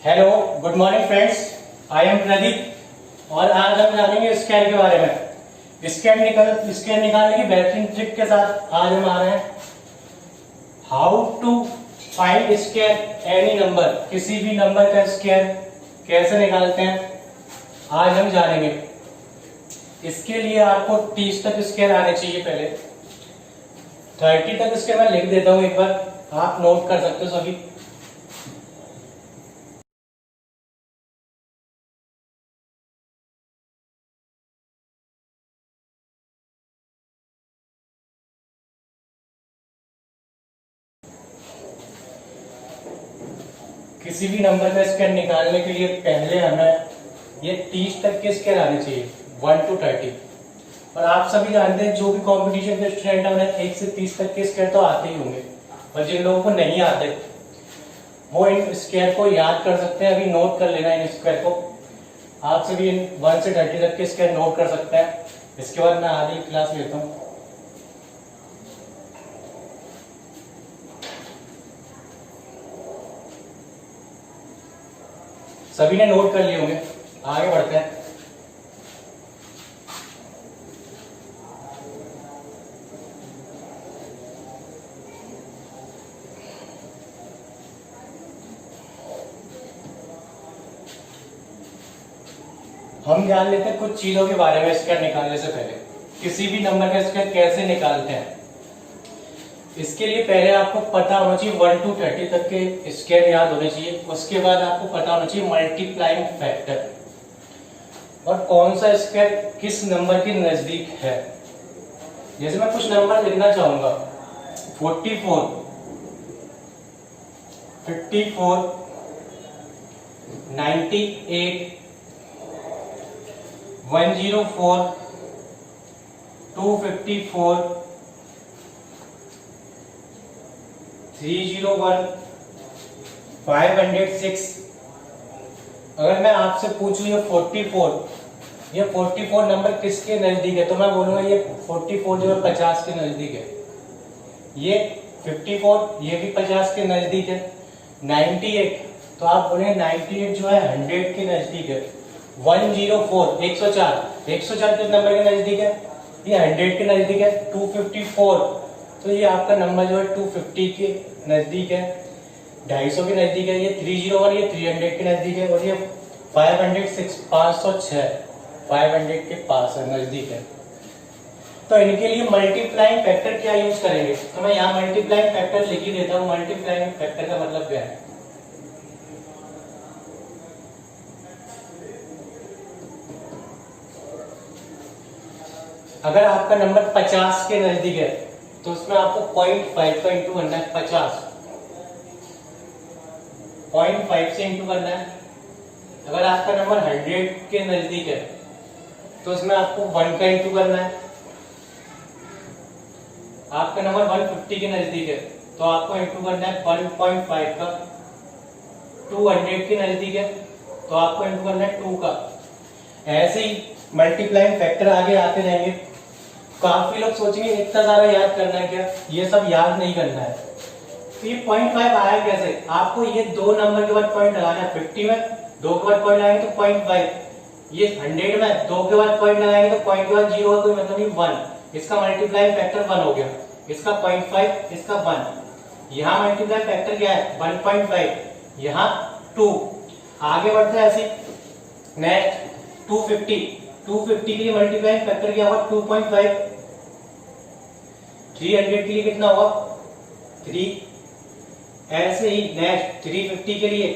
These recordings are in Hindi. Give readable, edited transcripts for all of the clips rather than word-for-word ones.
Hello, good morning friends. I am Pradeep और आज हम जानेंगे स्क्वायर के बारे में। स्क्वायर निकालने की बेहतरीन ट्रिक के साथ आज हम आ रहे हैं। How to find square any number, किसी भी नंबर का स्क्वायर कैसे निकालते हैं आज हम जानेंगे। इसके लिए आपको 30 तक स्क्वायर आने चाहिए। पहले 30 तक स्क्वायर मैं लिख देता हूं, एक बार आप नोट कर सकते हो सभी। किसी भी नंबर का स्क्वायर निकालने के लिए पहले हमें ये 30 तक के स्क्वायर आने चाहिए, 1 to 30। और आप सभी जानते हैं जो भी कंपटीशन के स्टूडेंट हैं उन्हें 1 से 30 तक के स्क्वायर तो आते ही होंगे, और जिन लोगों को नहीं आते वो इन स्क्वायर को याद कर सकते हैं। अभी नोट कर लेना इन स्क्वायर को। आप सभी इन 1 से 30 तक के स्क्वायर नोट कर सकते हैं। इसके बाद मैं आधी क्लास लेता हूँ। सभी ने नोट कर लिए होंगे, आगे बढ़ते हैं। हम जान लेते हैं कुछ चीजों के बारे में स्क्वायर निकालने से पहले। किसी भी नंबर का स्क्वायर कैसे निकालते हैं, इसके लिए पहले आपको पता होना चाहिए 1 to 30 तक के स्क्वायर याद होने चाहिए। उसके बाद आपको पता होना चाहिए मल्टीप्लाइंग फैक्टर और कौन सा स्क्वायर किस नंबर के नजदीक है। जैसे मैं कुछ नंबर लिखना चाहूंगा, 44, 54, 98, 104, 254, 301, 506। अगर मैं आपसे पूछूं ये 44 नंबर किसके नजदीक है, तो मैं बोलूंगा ये 44 जो है 50 के नजदीक है। ये 54 ये भी 50 के नजदीक है। 98 तो आप बोलेंगे 98 जो है 100 के नजदीक है। 104 104 किस नंबर के नजदीक है, ये 100 के नजदीक है। 254 तो ये आपका नंबर जो है 250 के नजदीक है, 250 के नजदीक है। ये 301 ये 300 के नजदीक है। और ये 506 500 के पास है, नजदीक है। तो इनके लिए मल्टीप्लाइंग फैक्टर क्या यूज करेंगे, तो मैं यहाँ मल्टीप्लाइंग फैक्टर लिख ही देता हूँ। मल्टीप्लाइंग फैक्टर का मतलब क्या है, अगर आपका नंबर 50 के नजदीक है तो उसमें आपको 0.5 का इंटू करना है। 50 0.5 से इंटू करना है। अगर आपका नंबर 100 के नजदीक है तो उसमें आपको 1 का इंटू करना है। आपका नंबर 150 के नजदीक है तो आपको इंटू करना है 1.5 का। 200 के नजदीक है तो आपको इंटू करना है 2 का। ऐसे ही मल्टीप्लाइंग फैक्टर आगे आते रहेंगे। काफी लोग सोचेंगे इतना सारा याद करना है क्या, ये सब याद नहीं करना है। तो ये 0.5 आया कैसे, आपको ये दो नंबर के बाद पॉइंट लगाना है। 50 में 2 के बाद पॉइंट लगाएंगे तो 0.5, ये 100 में 2 के बाद पॉइंट लगाएंगे तो पॉइंट के बाद 0 का कोई मतलब नहीं, 1। इसका मल्टीप्लाइंग फैक्टर 1 हो गया, इसका 0.5, इसका 1। यहाँ मल्टीप्लाइंग फैक्टर क्या है 1.5, यहाँ 2। आगे बढ़ते हैं ऐसे। नेक्स्ट 250 के लिए मल्टीप्लाइंग फैक्टर क्या होगा 2.5। 300 के लिए कितना होगा 3। ऐसे ही नेक्स्ट 350 के लिए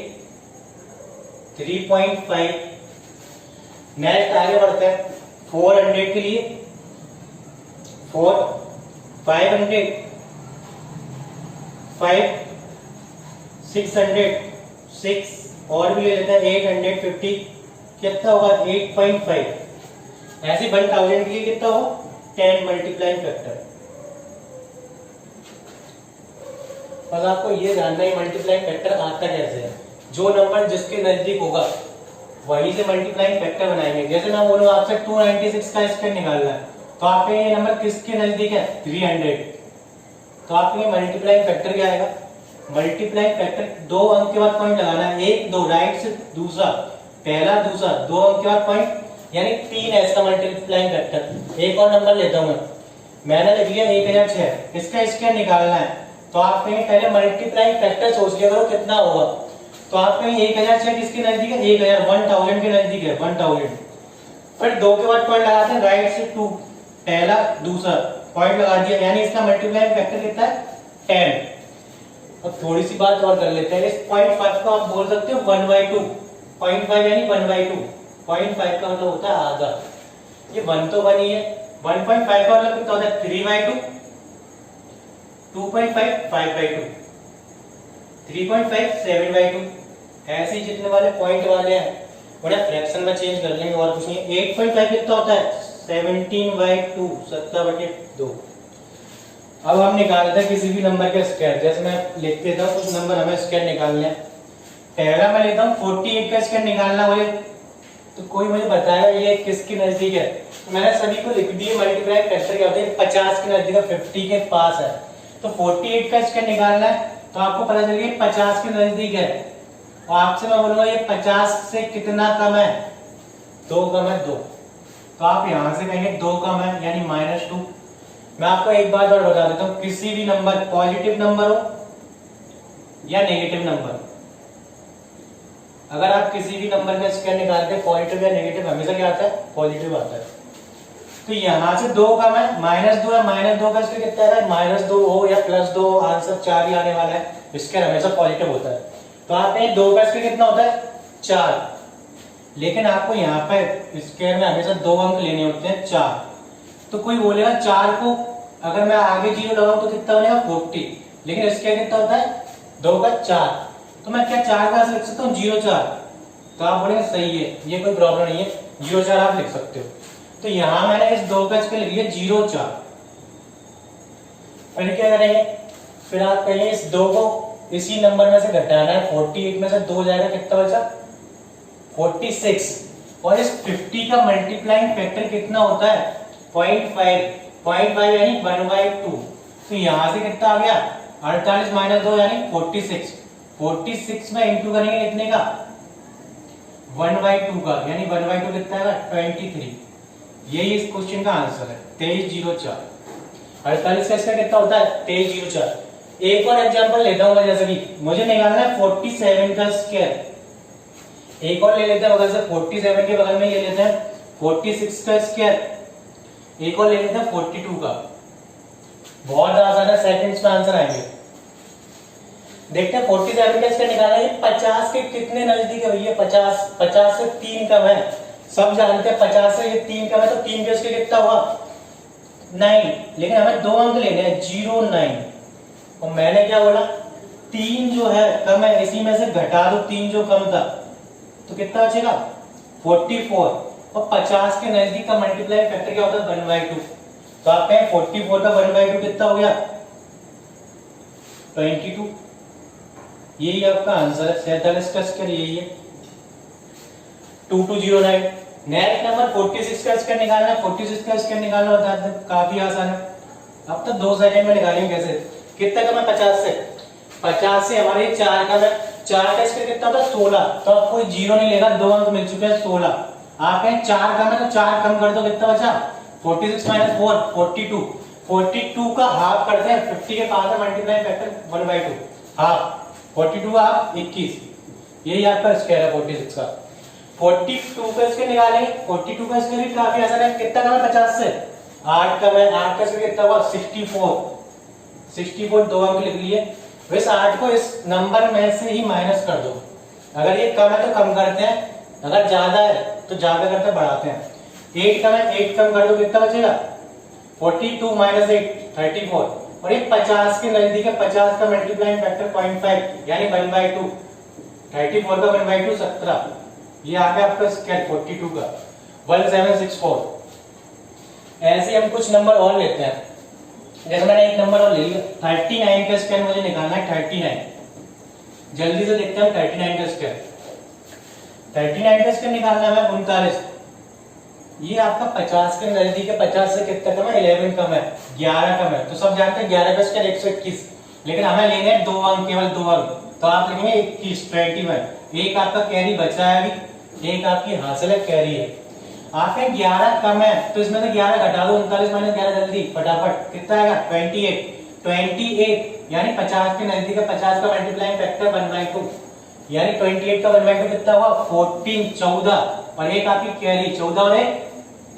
3.5। नेक्स्ट आगे बढ़ते हैं 400 के लिए 4, 500, 5, 600, 6 और भी ले लेते हैं 850। कितना होगा 8.5। ऐसे 1000 के लिए कितना होगा 10 मल्टीप्लाइंग फैक्टर। बस आपको ये जानना है मल्टीप्लाइंग फैक्टर आता कैसे है। जो नंबर जिसके नजदीक होगा वहीं से मल्टीप्लाइंग फैक्टर बनाएंगे। जैसे मैं बोलूँ आपसे 296 का स्क्वायर निकालना है तो आपके ये नंबर किसके नजदीक है 300, तो आपके मल्टीप्लाइंग फैक्टर क्या आएगा मल्टीप्लाई फैक्टर, 2 अंक के बाद पॉइंट लगाना है, 1 2 राइट से दूसरा, पहला दूसरा, 2 अंक के बाद पॉइंट, यानी 3s का मल्टीप्लाइंग फैक्टर। एक और नंबर लेता हूं मैंने लिख लिया 1006, इसका स्क्वायर निकालना है। तो आप कहीं पहले मल्टीप्लाइंग फैक्टर सोच लिया करो कितना होगा। तो आप कहीं 1006 किसके नजदीक है, 1000 के नजदीक है, 1000। फिर 2 के बाद पॉइंट लगाते हैं, राइट से 2, पहला दूसरा, पॉइंट लगा दिया, यानी इसका मल्टीप्लाइंग फैक्टर कितना है 10। अब थोड़ी सी बात और कर लेते हैं, इस 0.5 को आप बोल सकते हो 1/2, 0.5 यानी 1/2, 0.5 का मतलब होता है आधा। ये 1 तो 1 ही है, 1.5 का मतलब कितना होता है 3/2, 2.5 5/2, 3.5 7/2। ऐसे ही जितने वाले पॉइंट वाले हैं उन्हें फ्रैक्शन में चेंज कर लेंगे और कुछ नहीं। 8.5 कितना होता है 17/2, 17/2। अब हम निकालते हैं किसी भी नंबर का स्क्वायर। जैसे मैं लिख देता हूँ कुछ नंबर हमें स्क्वायर निकालने हैं। पहला मैं लेता हूँ 48 का स्क्वायर निकालना मुझे, तो कोई मुझे बताएगा ये किसके नजदीक है। तो मैंने सभी को लिख दिए, मल्टीप्लाई फैक्टर क्या होते हैं 50 के नजदीक है, 50 के पास है। तो 48 का स्क्वायर निकालना है, तो आपको पता चल गया 50 के नजदीक है। और आपसे मैं बोलूंगा ये 50 से कितना कम है, 2 कम है 2। तो आप यहां से कहेंगे 2 कम है यानी -2। मैं आपको एक बात और बता देता हूँ, किसी भी नंबर, पॉजिटिव नंबर हो या नेगेटिव नंबर, अगर आप किसी भी नंबर का स्क्वायर निकालते हैं पॉजिटिव या नेगेटिव, हमेशा क्या आता है पॉजिटिव आता है। तो यहां से 2 कम है, -2 है, -2 का स्क्वायर कितना है, -2 हो या +2 हो, आंसर 4 ही आने वाला है। स्क्वायर हमेशा पॉजिटिव होता है। तो आप 2 का स्क्वायर कितना होता है 4, लेकिन आपको यहाँ पे स्क्वायर में हमेशा 2 अंक लेने होते हैं 4। तो कोई बोलेगा 4 को अगर मैं आगे 0 लगाऊं तो कितना बनेगा 40, लेकिन स्क्वायर कितना होता है 2 का 4। तो मैं क्या 4 का लिख सकता हूँ 0,4। तो आप बोलेंगे सही है, ये कोई प्रॉब्लम नहीं है, 0,4 आप लिख सकते हो। तो यहां मैंने इस 2 का स्क्वायर लिख लिया 0,4। फिर क्या करेंगे, फिर आप कहेंगे इस 2 को इसी नंबर में से घटाना है, 48 में से 2 जाएगा, कितना बचा 46। और इस 50 का मल्टीप्लाइंग फैक्टर कितना होता है 0.5 यानी 1/2। तो यहां से कितना आ गया 48 - 2 यानी 46। 46 में इंटू करेंगे कितने का 1/2 का, यानी 1/2 कितना है 23। यही इस क्वेश्चन का आंसर है 2304। 48 का इसका कितना होता है 2304। एक और एग्जांपल लेता हूं, जैसे कि मुझे निकालना है 47 का स्क्वायर। एक और ले लेते हैं बगल से, 47 के बगल में ये लेते हैं 46 का स्क्वायर। एक और ले लेते हैं 42 का। बहुत आसान है, सेकंड्स में आंसर आएंगे। देखते हैं 47 का स्क्वायर निकालना है, 50 के कितने नजदीक है भैया, 50 से 3 कम है। सब जानते हैं 50 से ये 3 कम है, तो 3 के स्क्वायर कितना हुआ 9, लेकिन हमें 2 अंक लेने हैं 0,9। और मैंने क्या बोला 3 जो है कम है, इसी में से घटा दो 3 जो कम था, तो कितना बचेगा 44। और 50 के नजदीक का मल्टीप्लाई फैक्टर क्या होता है 1/2। तो आप कहें 44 का 1/2 कितना हो गया 22। यही आपका आंसर है, 47 का स्क्वायर यही है 2209। नेक्स्ट नंबर 46 का स्क्वायर निकालना है। 46 का स्क्वायर निकालना बता दें, काफी आसान है। अब तो 2 सेकंड में निकालेंगे। कैसे, कितना कम है 50 से, 50 से हमारे 4 कम है। 4 का स्क्वायर कितना होता है 16। तो अब कोई 0 नहीं लेगा, 2 अंक मिल चुके हैं 16। आप कहें 4 कम है तो 4 कम कर दो, कितना बचा 46 - 4 42। 42 का हाफ करते हैं, 50 के पास है मल्टीप्लाई फैक्टर 1/2, हाफ 42 हाफ 21। यही आपका स्क्वायर है 46 का। 42 का स्क्वायर निकालेंगे। 42 का स्क्वायर भी काफी आसान है। कितना कम है 50 से 8 कम है। 8 का स्क्वायर कितना हुआ 64। 64 2 अंक लिख लिए। वैसे 8 को इस नंबर में से ही माइनस कर दो। अगर ये कम है तो कम करते हैं, अगर ज्यादा है तो ज्यादा करते बढ़ाते हैं। 8 कम है, 8 कम कर दो, कितना बचेगा 42 - 8 34। और ये 50 के नजदीक है। 50 का मल्टीप्लाइंग फैक्टर 0.5 यानी 1/2। 34 का 1/2 17। ये आ गया आपका स्क्वायर 42 का 1764। ऐसे हम कुछ नंबर और लेते हैं। जैसे मैंने एक नंबर और ले लिया 39 का स्क्वायर मुझे निकालना है 39। जल्दी से देखते हैं 39 का स्क्वायर। 39 का स्क्वायर निकालना है 39। ये आपका 50 के नजदीक है। 50 से कितना कम है 11 कम है, 11 कम है। तो सब जानते हैं 11 का स्क्वायर 121। लेकिन हमें लेने हैं 2 अंक, केवल 2 अंक, तो आप लिखेंगे 21 21। एक आपका कैरी बचा है अभी, एक आपकी हासिल है कैरी है। आपके 11 कम है तो इसमें से 11 घटा दो, 39 माइनस 11 जल्दी फटाफट कितना आएगा 28। 28 यानी 50 के नजदीक है, 50 का मल्टीप्लाइंग फैक्टर 1/2 यानी 28 का 1/2 कितना हुआ 14 14, और एक आपकी कैरी 14 और 1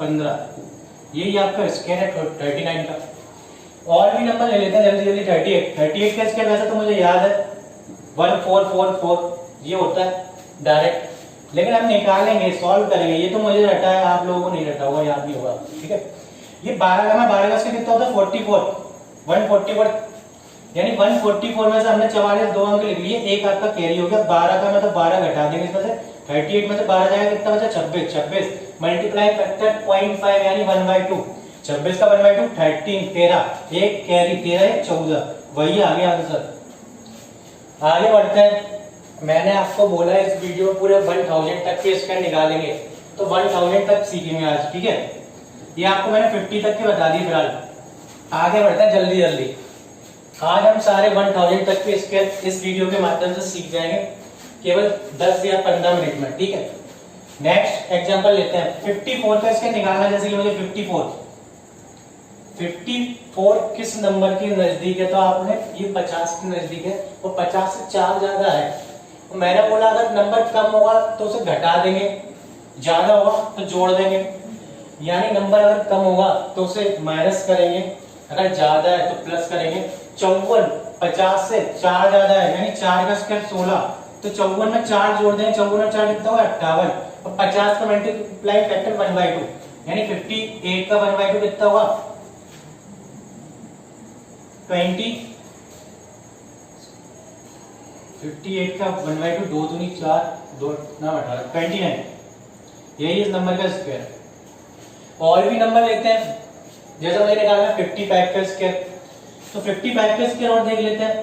15। यही आपका स्क्वायर है 39 का। और भी नंबर ले लेते हैं जल्दी जल्दी। 38 का स्क्वायर वैसे तो मुझे याद है 1444 ये होता है डायरेक्ट, लेकिन हम निकालेंगे सॉल्व करेंगे। ये तो मुझे रटा है, आप लोगों को नहीं रटा होगा, याद नहीं होगा, ठीक है। ये 12 का 12 का स्क्वायर कितना होता है 44 144, यानी 144 में से हमने 44 2 अंक लिख लिए, एक आपका कैरी हो गया। 12 का मतलब 12 घटा देंगे इसमें से, 38 में से 12 जाएगा कितना बचा 26 26 मल्टीप्लाई फैक्टर 0.5 यानी 1/2। 26 का 1/2 13 13, एक कैरी 13 14, वही आ गया आंसर। आगे बढ़ते हैं। मैंने आपको बोला है इस वीडियो में पूरे 1000 तक के स्क्वायर निकालेंगे, तो 1000 तक सीखेंगे आज, ठीक है। ये आपको मैंने 50 तक के बता दिए फिलहाल। आगे बढ़ते हैं जल्दी जल्दी। आज हम सारे 1000 तक के स्क्वायर इस वीडियो के माध्यम से सीख जाएंगे, केवल 10 या 15 मिनट में, ठीक है। नेक्स्ट एग्जांपल लेते हैं। 54 का स्क्वायर निकालना है, जैसे कि मुझे 54 किस नंबर के नजदीक है, तो आपने ये 50 के नजदीक है, और 50 से 4 ज्यादा है। तो मैंने बोला अगर नंबर कम होगा तो उसे घटा देंगे, ज्यादा होगा तो जोड़ देंगे, यानी नंबर अगर कम होगा तो उसे माइनस करेंगे, अगर ज्यादा है तो प्लस करेंगे। 54 50 से 4 ज्यादा है, यानी 4 का स्क्वायर 16, तो 54 में 4 जोड़ देंगे, 54 में 4 कितना होगा 58, और 50 का मल्टीप्लाई फैक्टर 1/2 यानी 58 का 1/2 कितना होगा 20। 58 का 1/2 2 दूनी 4 2 ना 18 29, यही इस नंबर का स्क्वायर। और भी नंबर लेते हैं, जैसे मुझे निकालना है 55 का स्क्वायर, तो 55 का स्क्वायर और देख लेते हैं।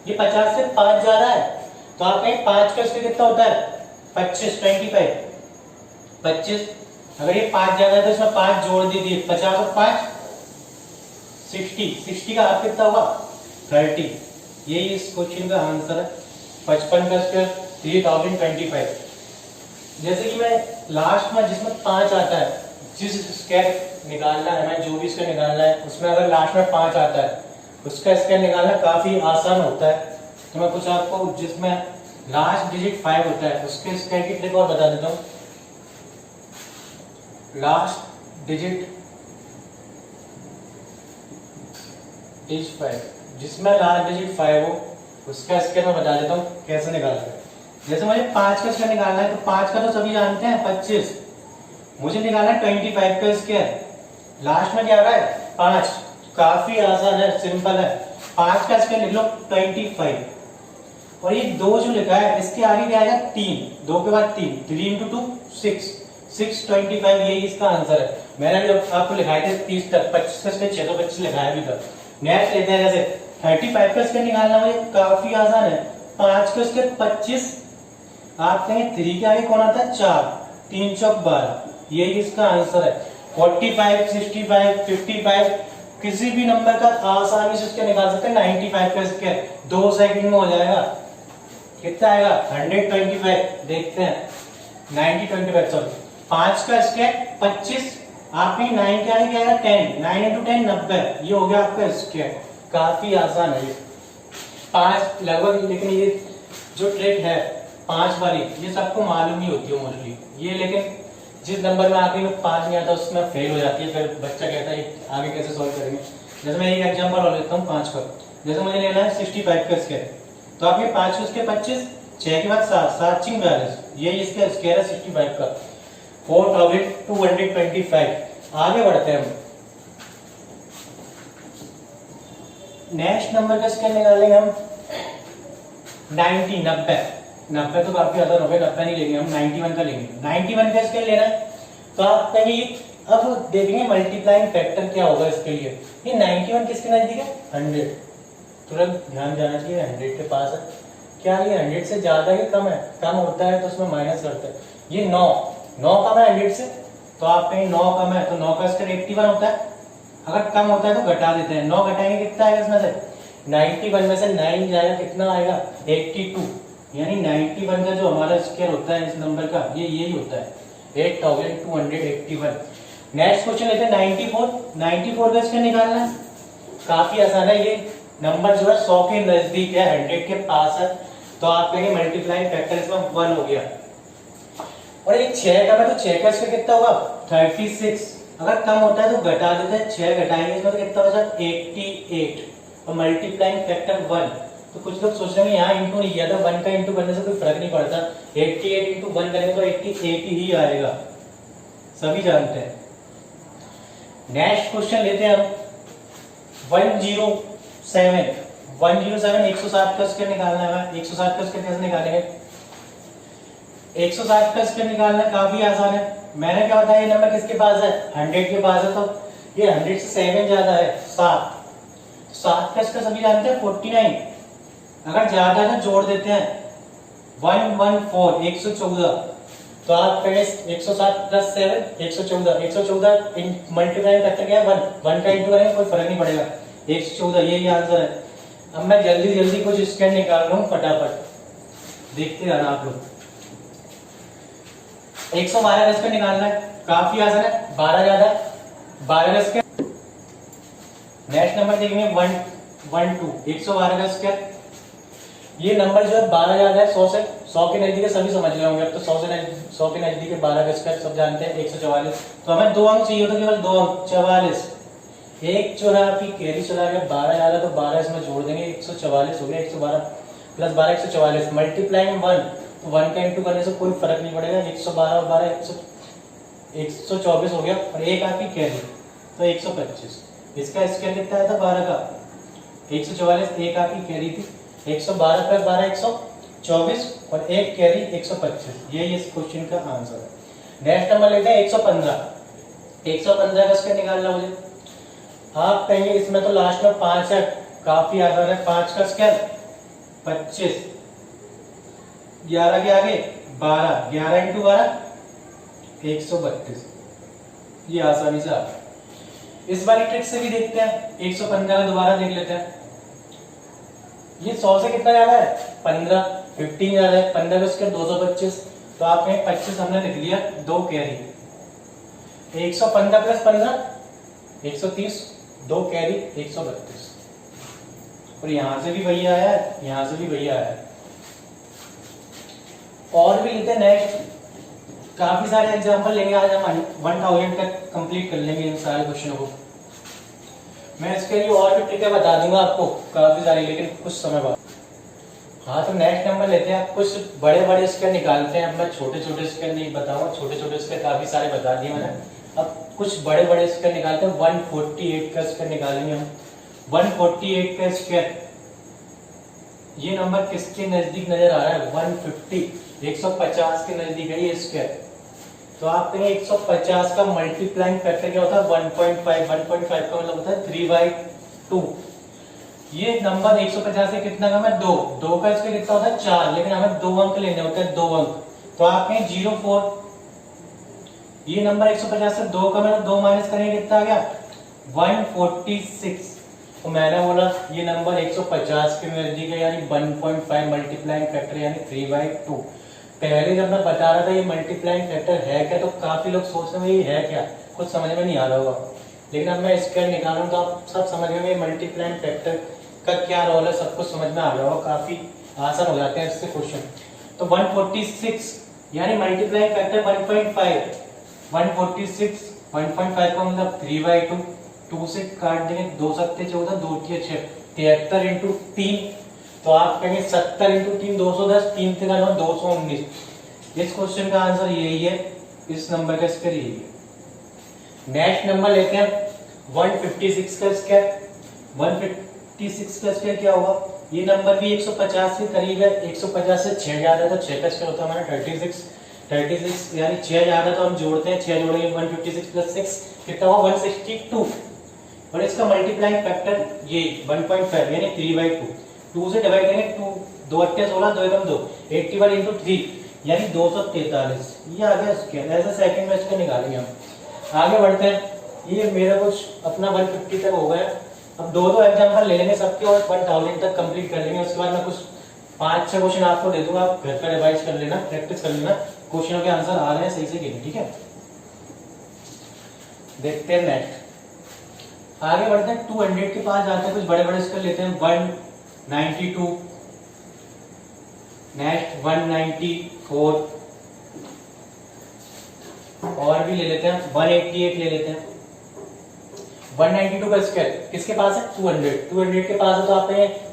ये 50 से 5 ज्यादा है, तो आप कहें 5 का स्क्वायर कितना होता है 25 25। अगर ये 5 ज्यादा है तो इसमें 5 जोड़ दीजिए, 50 और 5 60 का आप कितना होगा 30। यही इस क्वेश्चन का आंसर है। 55 का स्क्वायर 3025। जैसे कि मैं लास्ट में जिसमें 5 आता है, जिस स्क्वायर निकालना है हमें, जो भी स्क्वायर निकालना है उसमें अगर लास्ट में 5 आता है उसका स्क्वायर निकालना काफी आसान होता है। तो मैं कुछ आपको जिसमें लास्ट डिजिट 5 होता है उसके स्क्वायर की ट्रिक और बता देता हूँ। लास्ट डिजिट इज 5, जिसमें लास्ट डिजिट 5 हो उसका स्क्वायर मैं बता देता हूँ कैसे निकालना है। जैसे मुझे 5 का स्क्वायर निकालना है, तो 5 का तो सभी जानते हैं 25, मुझे निकालना है 25 का स्क्वायर, लास्ट में क्या आ रहा है 5, काफी आसान है, सिंपल है। 5 का स्क्वायर लिख लो 25, और ये 2 जो लिखा है इसके आगे क्या आएगा 3, 2 के बाद 3, 3 × 2 6 625, यही इसका आंसर है। मैंने भी आपको लिखाए थे 30 तक, 25 का स्क्वायर 625 लिखाया अभी तक। नेक्स्ट लेते हैं, जैसे 35 का स्क्वायर निकालना मुझे काफी आसान है। 5 का स्क्वायर 25, आप कहेंगे 3 के आगे कौन आता है 4, 3 चौक 12, यही इसका आंसर है। 45 65 55 किसी भी नंबर का आसानी से उसके निकाल सकते हैं। 95 का स्क्वायर 2 सेकंड में हो जाएगा, कितना आएगा 125। देखते हैं 9025 सॉरी। 5 का स्क्वायर 25, आपके 9 के आगे क्या आएगा 10, 9 × 10 90, ये हो गया आपका स्क्वायर। काफी आसान है ये 5 लगभग, लेकिन ये जो ट्रिक है 5 वाली ये सबको मालूम ही होती है मोस्टली ये, लेकिन जिस नंबर में आगे 5 नहीं आता उसमें फेल हो जाती है, फिर बच्चा कहता है आगे कैसे सॉल्व करेंगे। जैसे मैं एक एग्जांपल और लेता हूँ 5 का। जैसे मुझे लेना है 65 का स्क्वायर, तो आपके 5 के स्क्वायर 25, 6 के बाद 7 7 6 42, यही इसका स्क्वायर है 65 का 4225। आगे बढ़ते हैं हम। नेक्स्ट नंबर का स्क्वायर निकालेंगे हम 90 तो काफी आसान हो गया, 90 नहीं लेंगे हम, 91 का लेंगे। 91 का स्क्वायर लेना है, तो आप कहेंगे अब देखेंगे मल्टीप्लाइंग फैक्टर क्या होगा इसके लिए। ये 91 किसके नजदीक है 100, तुरंत ध्यान जाना चाहिए 100 के पास है। क्या ये 100 से ज्यादा है कम है, कम होता है तो उसमें माइनस करते हैं। ये 9 कम है 100 से, तो आप कहेंगे 9 कम है तो 9 का स्क्वायर 81 होता है। अगर कम होता है तो घटा देते हैं, 9 घटाएंगे कितना आएगा इसमें से 91 में से 9 जाएगा कितना आएगा 82, यानी 91 का जो हमारा स्क्वायर होता है इस नंबर का ये यही होता है 8281। नेक्स्ट क्वेश्चन लेते हैं 94 का स्क्वायर निकालना है। काफी आसान है, ये नंबर जो है 100 के नजदीक है, 100 के पास है, तो आप कहेंगे मल्टीप्लाइंग फैक्टर इसमें 1 हो गया। और एक 6 का मैं तो 6 का स्क्वायर कितना होगा 36, अगर कम होता है तो घटा देते हैं, 6 घटाएंगे इसमें तो कितना होगा 88 और मल्टीप्लाइंग फैक्टर 1। तो कुछ लोग सोच रहे हैं यहाँ इंटू नहीं किया था, 1 का इंटू करने से कोई फर्क नहीं पड़ता, 88 इंटू 1 करेंगे तो 88 ही आएगा, सभी जानते हैं। नेक्स्ट क्वेश्चन लेते हैं हम 107 107 का स्क्वायर निकालना है। 107 का स्क्वायर कैसे निकालेंगे, 107 का स्क्वायर निकालना काफी आसान है। मैंने क्या बताया ये नंबर किसके पास है 100 के पास है, तो ये 100 से 7 ज्यादा है 7 का स्क्वायर सभी जानते हैं 49, अगर ज्यादा है तो जोड़ देते हैं 114 114, तो आप कहेंगे 107 प्लस 7 114 मल्टीप्लाई करते क्या है 1 का इंटू करेंगे कोई फर्क नहीं पड़ेगा 114, यही आंसर है। अब मैं जल्दी कुछ स्क्वायर निकाल रहा हूँ फटाफट, देखते रहना आप लोग। 112 का स्क्वायर निकालना है, काफी आसान है, 12 ज्यादा 12 का स्क्वायर। नेक्स्ट नंबर देखेंगे 112 112 का स्क्वायर। ये नंबर जो है 12 ज्यादा है 100 से, 100 के नजदीक सभी समझ रहे होंगे, अब तो 100 के नजदीक 12 का स्क्वायर सब जानते हैं 144, तो हमें 2 अंक चाहिए, तो केवल 2 अंक 44, एक चौरा आपकी कैरी चला गया, 12 ज्यादा तो 12 इसमें जोड़ देंगे 144 हो गया, 112 प्लस 12 144 मल्टीप्लाइंग 1, तो 1 का इंटू करने से कोई फर्क नहीं पड़ेगा, 112 और 12 124 हो गया, और एक आपकी कैरी तो 125। इसका स्क्वायर कितना आया था 12 का 144, एक आपकी कैरी थी 112 प्लस 12 124 और एक कैरी 125, ये इस क्वेश्चन का आंसर है। नेक्स्ट नंबर लेते हैं 115 का स्क्वायर निकालना मुझे। आप कहेंगे इसमें तो लास्ट में 5 है, काफी आसान है, 5 का स्क्वायर 25, 11 के आगे 12, 11 इंटू 12 132, ये आसानी से आता है। इस वाली ट्रिक से भी देखते हैं, 115 का दोबारा देख लेते हैं। ये 100 से कितना ज्यादा है 15 ज्यादा है, 15 का स्क्वायर 225, तो आप कहें 25 हमने लिख लिया, 2 कैरी 115 प्लस 15 130, 2 कैरी 132, और यहां से भी वही आया है, यहां से भी वही आया है। और भी लेते हैं नेक्स्ट, काफी सारे एग्जांपल लेंगे आज हम, 1000 तक कंप्लीट कर लेंगे इन सारे क्वेश्चनों को। मैं इसके लिए और भी ट्रिकें बता दूंगा आपको काफी सारी, लेकिन कुछ समय बाद। हाँ तो नेक्स्ट नंबर लेते हैं, कुछ बड़े स्क्वायर निकालते हैं। अब मैं छोटे स्क्वायर नहीं बताऊंगा, छोटे स्क्वायर काफी सारे बता दिए मैंने, अब कुछ बड़े स्क्वायर निकालते हैं। 148 का स्क्वायर निकालेंगे हम। 148 का स्क्वायर, ये नंबर किसके नजदीक नजर आ रहा है 150, 150 के नजदीक है ये स्क्वायर, तो आप कहेंगे 150 का मल्टीप्लाइंग फैक्टर क्या होता है 1.5 का मतलब होता है 3/2। ये नंबर 150 से कितना कम है 2 का इसका कितना होता है 4, लेकिन हमें 2 अंक लेने होते हैं, 2 अंक, तो आप कहें 04। ये नंबर 150 से 2 कम है, 2 माइनस करेंगे कितना आ गया 146। तो मैंने बोला ये नंबर 150 के नजदीक है, यानी 1.5 मल्टीप्लाइंग फैक्टर यानी 3/2। पहले जब मैं बता रहा था ये मल्टीप्लाइंग फैक्टर है क्या, तो काफी लोग सोच रहे हैं ये है क्या, कुछ समझ में नहीं आ रहा होगा, लेकिन अब मैं स्क्वायर निकाल रहा हूँ तो आप सब समझ गए मल्टीप्लाइंग फैक्टर का क्या रोल है, सब कुछ समझ में आ रहा होगा, काफी आसान हो जाते हैं इससे क्वेश्चन। तो 146 यानी मल्टीप्लाइंग फैक्टर 1.5, 146 1.5 का मतलब 3/2, 2 से काट देंगे 2 सत्ते 14, 2 6 73 इंटू 3, तो आप कहेंगे 70 इंटू 3 210, 3 से का 219। इस क्वेश्चन का आंसर यही है, इस नंबर का स्क्वायर यही है। नेक्स्ट नंबर लेते हैं 156 का स्क्वायर। 156 का स्क्वायर क्या होगा, ये नंबर भी 150 के करीब है, 150 से 6 ज्यादा, तो 6 का स्क्वायर होता है हमारा 36 यानी 6 ज्यादा, तो हम जोड़ते हैं, 6 जोड़ेंगे 156 प्लस 6 कितना होगा 162, और इसका मल्टीप्लाइंग फैक्टर ये 1.5 यानी 3/2, 2 से डिवाइड करेंगे 2 2 8 16, 2 एकम 2, 81 इंटू 3 यानी 243, ये आ गया स्क्वायर। ऐसे सेकंड में इसको निकालेंगे हम। आगे बढ़ते हैं, ये मेरा कुछ अपना 150 तक हो गया, अब दो दो एग्जाम्पल ले लेंगे सबके और 1000 तक कंप्लीट कर लेंगे। उसके बाद मैं कुछ 5-6 क्वेश्चन आपको दे दूंगा, आप घर पर रिवाइज कर लेना, प्रैक्टिस कर लेना, क्वेश्चनों के आंसर आ रहे हैं सही से कि नहीं, ठीक है। देखते हैं नेक्स्ट, आगे बढ़ते हैं 200 के पास जाते हैं, कुछ बड़े बड़े स्केल लेते हैं। 192, नेक्स्ट 194 और भी ले लेते हैं, 188 ले लेते हैं। 192 का स्केल किसके पास है? 200 के पास है, तो आप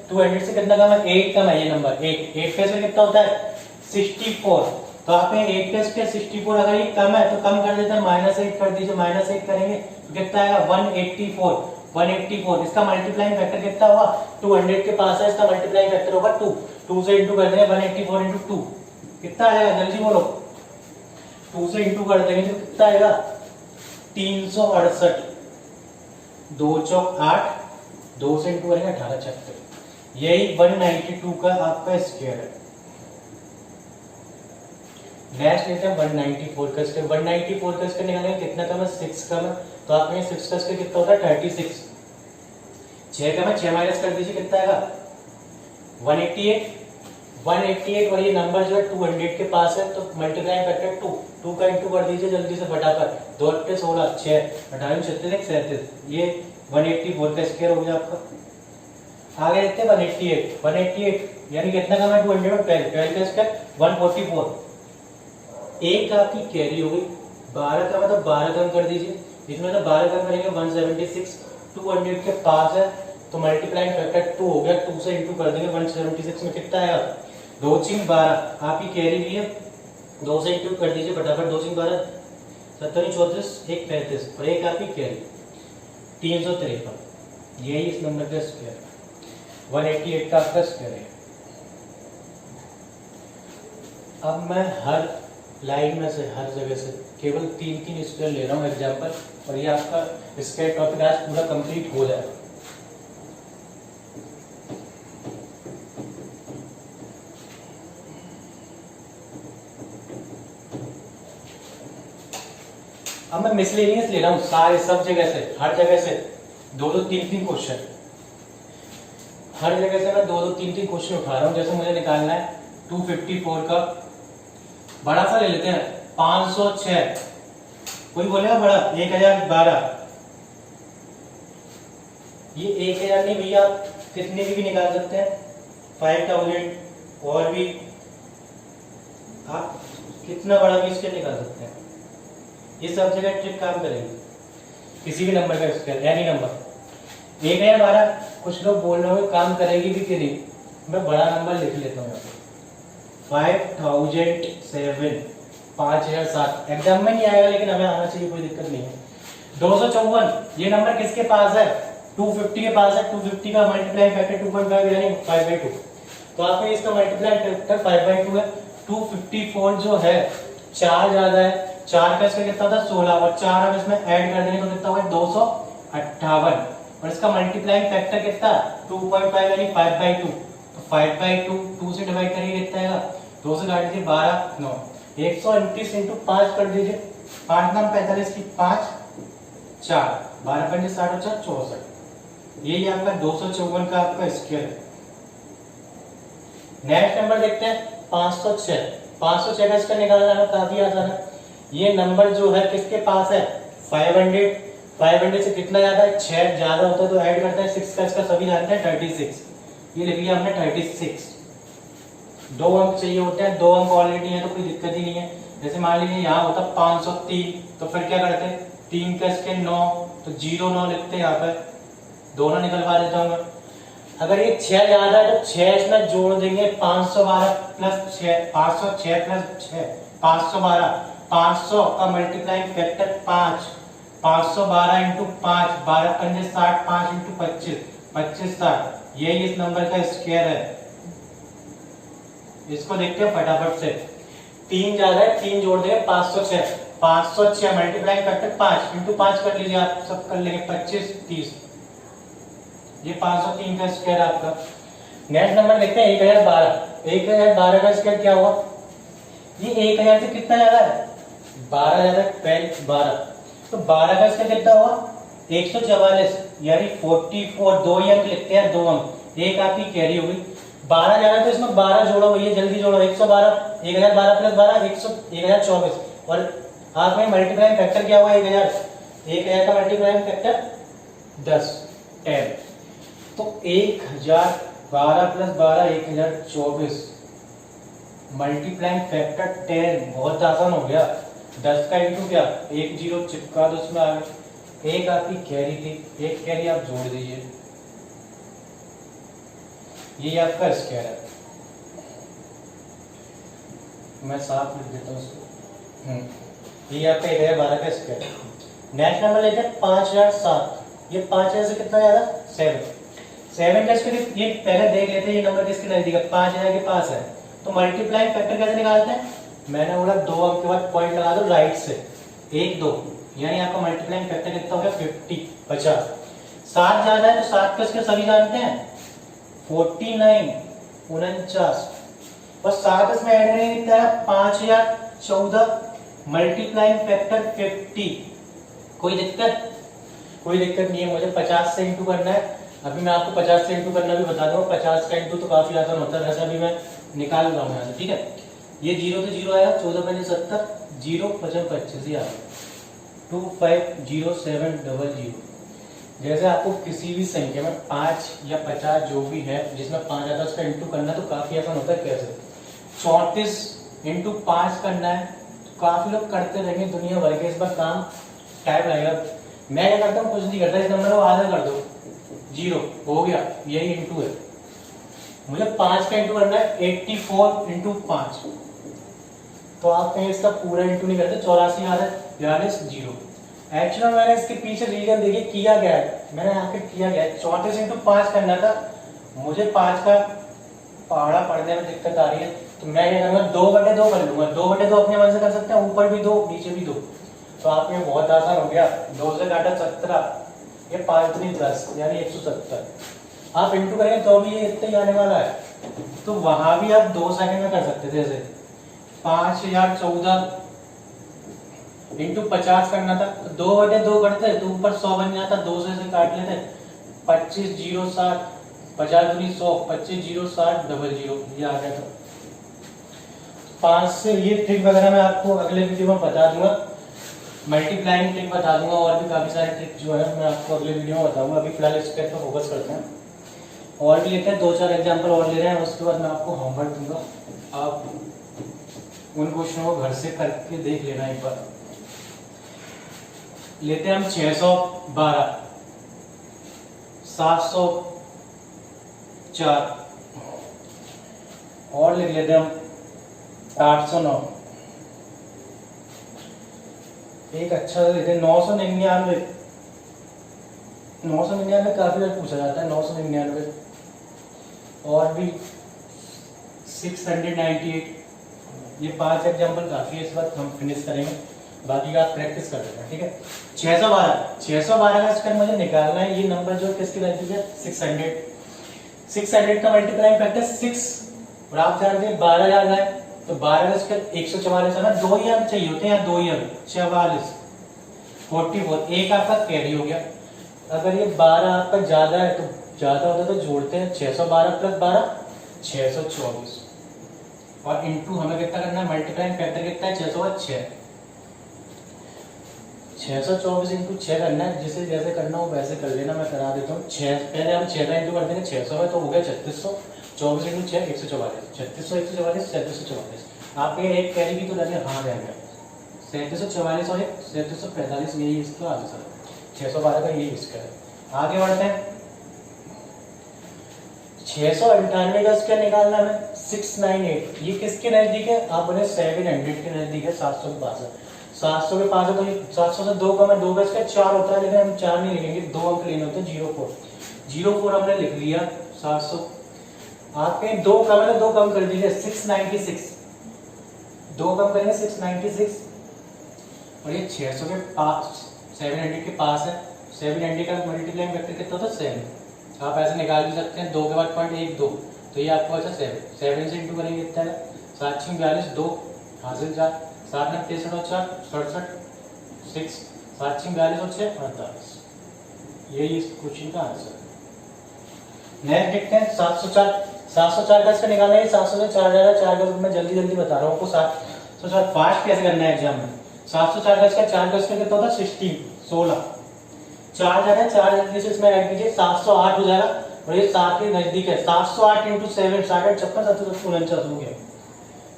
200 से कितना कम है? 8 कम है ये नंबर। 8 का स्केल कितना होता है? 64। तो आप 8 का स्केल 64, अगर ये कम है तो कम कर देते हैं, -8 कर दीजिए, -8 करेंगे तो कितना आएगा? 184। 184 इसका मल्टीप्लाइंग फैक्टर कितना होगा? 200 के पास है, इसका मल्टीप्लाइंग फैक्टर होगा 2। 2 से इंटू कर देंगे, 184 इंटू 2 कितना आएगा? जल्दी बोलो। 2 से इंटू कर देंगे तो कितना आएगा? 368। 2 चौक 8, 2 से इंटू करेंगे 18 चक्कर। यही 192 का आपका स्क्वायर है। नेक्स्ट लेते हैं 194 का स्क्वायर। 194 का स्क्वायर निकालेंगे, कितना कम है? 6 कम है, तो आप 6 का स्क्वायर कितना होता है? 36। 6 कम है, 6 माइनस कर दीजिए, कितना आएगा? 188। 188 और ये नंबर जो है 200 के पास है, तो मल्टीप्लाइंग फैक्टर 2 का इंटू कर दीजिए जल्दी से फटाफट। 2 8 16, 6 18 36 37, ये 184 का स्क्वायर हो गया आपका। आगे देखते हैं 188। 188 यानी कितना कम है? 212। 12 का स्क्वायर 144। एक आपकी कैरी हो गई। 12 का मतलब 12 कम कर दीजिए, इसमें तो 12 कम करेंगे 176। 200 के पास है तो मल्टीप्लाइंग फैक्टर 2 हो गया, 2 से इंटू कर देंगे 176 में कितना आया? 2 3 12 आपकी कैरी भी है, 2 से इंटू कर दीजिए फटाफट। 2 3 12 17 34 1 35 और एक आपकी कैरी 353। यही इस नंबर का स्क्वायर 188 का आपका स्क्वायर है। अब मैं हर लाइन में से, हर जगह से केवल 3-3 स्क्वायर ले रहा हूँ एग्जाम्पल, और ये आपका स्क्वायर टॉपिक आज पूरा कंप्लीट हो जाएगा। अब मैं मिसलेनियस ले रहा हूँ सारे, सब जगह से, हर जगह से 2-2 3-3 क्वेश्चन, हर जगह से मैं 2-2 3-3 क्वेश्चन उठा रहा हूँ। जैसे मुझे निकालना है 254 का, बड़ा सा ले लेते हैं 506। कोई बोलेगा बड़ा 1012, ये 1000 नहीं भैया, आप कितने की भी निकाल सकते हैं, 5000 और भी आप कितना बड़ा भी इसके निकाल सकते हैं। ये सब जगह ट्रिक काम करेगी, किसी भी नंबर का स्क्वायर, एनी नंबर। 1012 कुछ लोग बोल रहे हो काम करेगी भी कि नहीं, मैं बड़ा नंबर लिख लेता हूँ यहाँ पे 5007, 5007। एग्जाम में नहीं आएगा लेकिन हमें आना चाहिए, कोई दिक्कत नहीं है। 254 ये नंबर किसके पास है? 250 के पास है। 250 का मल्टीप्लाइंग फैक्टर 2.5 यानी 5/2, तो आपको इसका मल्टीप्लाइंग फैक्टर 5/2 है। 254 जो है 4 ज्यादा है, 4 का इसका कितना था? 16, और 4 हम इसमें ऐड कर देंगे तो कितना होगा? 258, और इसका मल्टीप्लाइंग फैक्टर कितना? 2.5 यानी 5/2, तो 5/2 2 से डिवाइड करेंगे कितना आएगा? 2 से काट दीजिए 12 9, 129 इंटू 5 कर दीजिए, 5 9 45 की 5 4, 12 पंजे 60 और 4 64। यही आपका 254 का आपका स्क्वायर है। नेक्स्ट नंबर देखते हैं 506। 506 का इसका निकालना है काफी आसान है। ये नंबर जो है किसके पास है? 500। 500 से कितना ज्यादा है? 6 ज्यादा होता है तो ऐड करता है 6 का, इसका सभी जानते हैं 36। ये लिख लिया हमने 36। 2 अंक चाहिए होते हैं, 2 अंक ऑलरेडी है तो कोई दिक्कत ही नहीं है। जैसे मान लीजिए यहाँ होता 503, तो फिर क्या करते हैं? 3 का स्क्वायर 9, तो 0 9 लिखते हैं यहाँ पे, दोनों निकलवा देता हूँ मैं। अगर ये 6 ज्यादा है तो 6 इसमें जोड़ देंगे, 512 प्लस 6, 506 प्लस 6 512। 500 का मल्टीप्लाइंग फैक्टर 5, 512 इंटू 5, 12 पंजे 60, 5 इंटू 25, 25 60। यही इस नंबर का स्क्वायर है। इसको देखते हैं फटाफट से। 3 ज्यादा है, 3 जोड़ देंगे 506। 506 मल्टीप्लाइंग फैक्टर 5 इंटू 5 कर लीजिए, आप सब कर लेंगे 25 30। ये 503 का स्क्वायर आपका। नेक्स्ट नंबर देखते हैं 1012। 1012 का स्क्वायर क्या हुआ? ये 1000 से कितना ज्यादा है? 12 ज्यादा है, 12। तो 12 का स्क्वायर कितना हुआ? 144। यानी 44, 2 ही अंक लिखते हैं, 2 अंक, एक आपकी कैरी हो गई। 12 जाना है तो इसमें 12 जोड़ो भैया, जल्दी जोड़ो। 112, 1012 प्लस 12, 1024, और आप में मल्टीप्लाइंग फैक्टर क्या हुआ? 1000 का मल्टीप्लाइंग फैक्टर 10। तो 1012 प्लस 12 1024, मल्टीप्लाइंग फैक्टर 10। बहुत आसान हो गया। 10 का इंटू क्या, 1 0 चिपका दो उसमें आगे। एक आपकी कैरी थी, एक कैरी आप जोड़ दीजिए, ये आपका स्क्वायर है। मैं साफ लिख देता हूँ उसको। ये आपका 1012 का स्क्वायर है। नेक्स्ट नंबर लेते हैं 5007। ये 5000 से कितना ज्यादा? 7 का स्क्वायर। ये पहले देख लेते हैं ये नंबर किसके नजदीक है। 5000 के पास है, तो मल्टीप्लाइंग फैक्टर कैसे निकालते हैं? मैंने बोला 2 अंक के बाद पॉइंट लगा दो राइट से, 1 2, यानी आपका मल्टीप्लाइंग फैक्टर कितना हो गया? 50। 7 जाना है तो 7 के सभी जानते हैं, 49 49, और 7 इसमें ऐड नहीं कितना है? 5014, मल्टीप्लाइंग फैक्टर 50। कोई दिक्कत? कोई दिक्कत नहीं है। मुझे 50 से इंटू करना है। अभी मैं आपको 50 से इंटू करना भी बता दूंगा। 50 का इंटू तो काफी आसान होता है, वैसे अभी मैं निकाल रहा हूँ यहाँ से, ठीक है। ये 0 से 0 आया, 14 5 70, 0 5 25 ही आ गया, 250700। जैसे आपको किसी भी संख्या में 5 या 50 जो भी है जिसमें 5 आता है उसका इंटू करना तो काफी आसान होता है। कैसे? 34 इंटू 5 करना है, काफी लोग करते रहेंगे दुनिया भर के, इस बार काम टाइम लगेगा। मैं क्या करता हूँ, कुछ नहीं करता, इस नंबर को आधा कर दो, 0 हो गया, यही इंटू है। मुझे 5 का इंटू करना है, 84 इंटू 5, तो आप कहीं इसका पूरा इंटू नहीं करते, 84 आ रहा है, 42 0। एक्चुअली मैंने इसके पीछे रीजन देखिए किया गया है, मैंने आखिर किया गया है 34 इंटू 5 करना था। मुझे 5 का पहाड़ा पढ़ने में दिक्कत आ रही है, तो मैं क्या करूँगा, 2/2 कर लूंगा। 2/2 अपने मन से कर सकते हैं, ऊपर भी 2 नीचे भी 2, तो आप में बहुत आसान हो गया। 2 से काटा 17, ये 5 दूनी 10, यानी 170। आप इंटू करेंगे तो भी ये इतना ही आने वाला है, तो वहां भी आप 2 सेकंड में कर सकते थे। जैसे 5014 इंटू 50 करना था, 2/2 करते तो ऊपर 100 बन जाता, 2 से काट लेते, 25 0 60, 50 दूनी 100, 25 0 60 00, ये आ गया था। 5 से ये ट्रिक वगैरह मैं आपको अगले वीडियो में बता दूंगा, मल्टीप्लाइंग ट्रिक बता दूंगा, और भी काफी सारे ट्रिक जो है मैं आपको अगले वीडियो में बताऊंगा। अभी फिलहाल इस पर फोकस करते हैं, और भी लेते हैं 2-4 एग्जाम्पल और ले रहे हैं, उसके बाद मैं आपको होमवर्क दूंगा, आप उन क्वेश्चनों को घर से करके देख लेना एक बार। लेते हैं हम 612, 704, और लिख लेते हैं हम 809, एक अच्छा लेते हैं 999। 999 काफी बार पूछा जाता है, 999, और भी 698। ये 5 एग्जाम्पल काफी है, इस बार हम फिनिश करेंगे, बाकी का आप प्रैक्टिस कर लेना, ठीक है। 612 का स्क्वायर मुझे निकालना है। ये नंबर जो किसकी वैल्यू है? 600 का मल्टीप्लाइंग फैक्टर 6, और आप जानते हैं 12 ज्यादा है, तो 12 का स्क्वायर 144 है ना, 2 ही अंक चाहिए होते हैं, 2 ही अंक, 44 44, एक आपका कैरी हो गया। अगर ये 12 आपका ज्यादा है तो ज्यादा होता तो जोड़ते हैं, 612 प्लस 12 624, और इंटू हमें कितना करना है, मल्टीप्लाइंग फैक्टर कितना है? 606, 624 इंटू 6 करना है, जिसे जैसे करना हो वैसे कर लेना, मैं करा देता हूँ। 6 पहले हम 6 का इंटू कर देंगे 600 में, तो हो गया 3600, 24 इंटू 6 144, 3600 144 3744। आप ये एक कैरी भी तो लगे, हाँ रहेगा 3744 और 3745, यही इसका आंसर है। 612 का यही इसका है। आगे बढ़ते हैं, 698 का स्क्वायर निकालना है 698, ये किसके नजदीक है? आप बोले 700 के नजदीक है, 700 के पास है। 700 के पास है तो 700 से 2 कम है, 2 का स्क्वायर 4 होता है, लेकिन हम 4 नहीं लिखेंगे, 2 अंक लेने होते हैं, 04 हमने लिख लिया। 700 आपके 2 कम है तो 2 कम कर दीजिए, 696, 2 कम करेंगे 696, और ये 600 के पास 700 के पास है। 700 का मल्टीप्लाइंग फैक्टर कितना होता है? 7। आप ऐसे निकाल भी सकते हैं, 2 के बाद पॉइंट 1 2, तो ये आपको अच्छा 7 से इंटू करेंगे कितना है? 742 2 हासिल 4, 7 में 63 और 4 67 6, 742 और 6 48, यही इस क्वेश्चन का आंसर। नेक्स्ट देखते हैं 704। 704 का इसका निकालना है। 704 जाएगा 4 का, मैं जल्दी जल्दी बता रहा हूँ आपको। 704 फास्ट कैसे करना है एग्जाम में। 704 का इसका 4 का इसका कितना होता है 16 4 जा रहा है 4 जल्दी से इसमें ऐड कीजिए 708 हो जाएगा और ये 7 के नजदीक है। 708 इंटू 7 7 56 749 हो गया।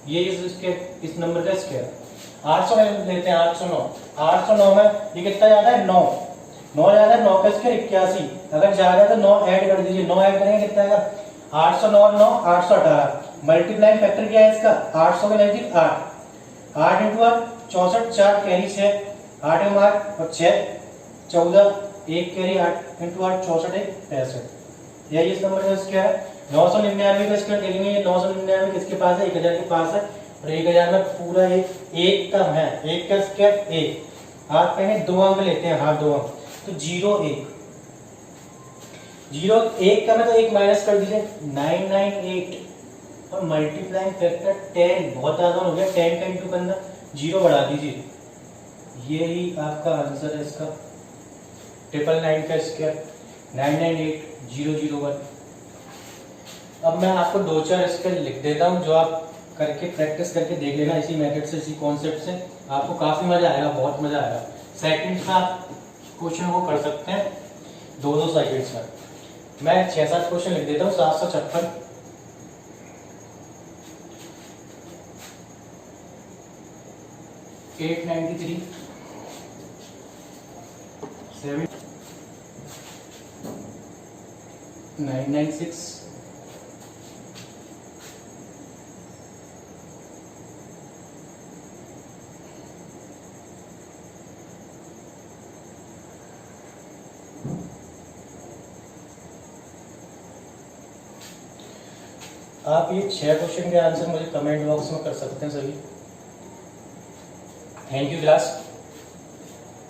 ये इसके इस नंबर का स्क्वायर। 800 में लेते हैं 809। 809 में ये कितना जाता है 9 9 जाता है 9 का स्क्वायर 81। अगर जा रहा है तो 9 ऐड कर दीजिए। 9 ऐड करेंगे कितना आएगा 809 और 9 818। मल्टीप्लाइंग फैक्टर क्या है इसका 800 के नजदीक 8 8 इंटू 8 64 4 कैरी 6 8 में 8 और 6 14 1 कैरी 8 इंटू 8 64 1 65। यही इस नंबर का स्क्वायर है। 999 का स्क्वायर देखेंगे। ये 999 किसके पास है 1000 के पास है और 1000 में पूरा एक कम है। एक का स्क्वायर 1 हाथ पे दो अंक लेते हैं। हाथ दो अंक तो 0 1 0 1 का में तो 1 माइनस कर दीजिए 998 और मल्टीप्लाइंग फैक्टर 10 बहुत आसान हो गया। 10 का इंटू करना 0 बढ़ा दीजिए। यही आपका आंसर है इसका 999 का स्क्वायर 998001। अब मैं आपको 2-4 स्क्वायर लिख देता हूँ जो आप करके प्रैक्टिस करके देख लेना इसी मेथड से इसी कॉन्सेप्ट से। आपको काफी मजा आएगा बहुत मजा आएगा। सेकंड्स में आप क्वेश्चन को कर सकते हैं 2-2 सेकंड्स में। मैं 6-7 क्वेश्चन लिख देता हूँ। 756 893 7 996 आप ये 6 क्वेश्चन के आंसर मुझे कमेंट बॉक्स में कर सकते हैं सभी। Thank you class.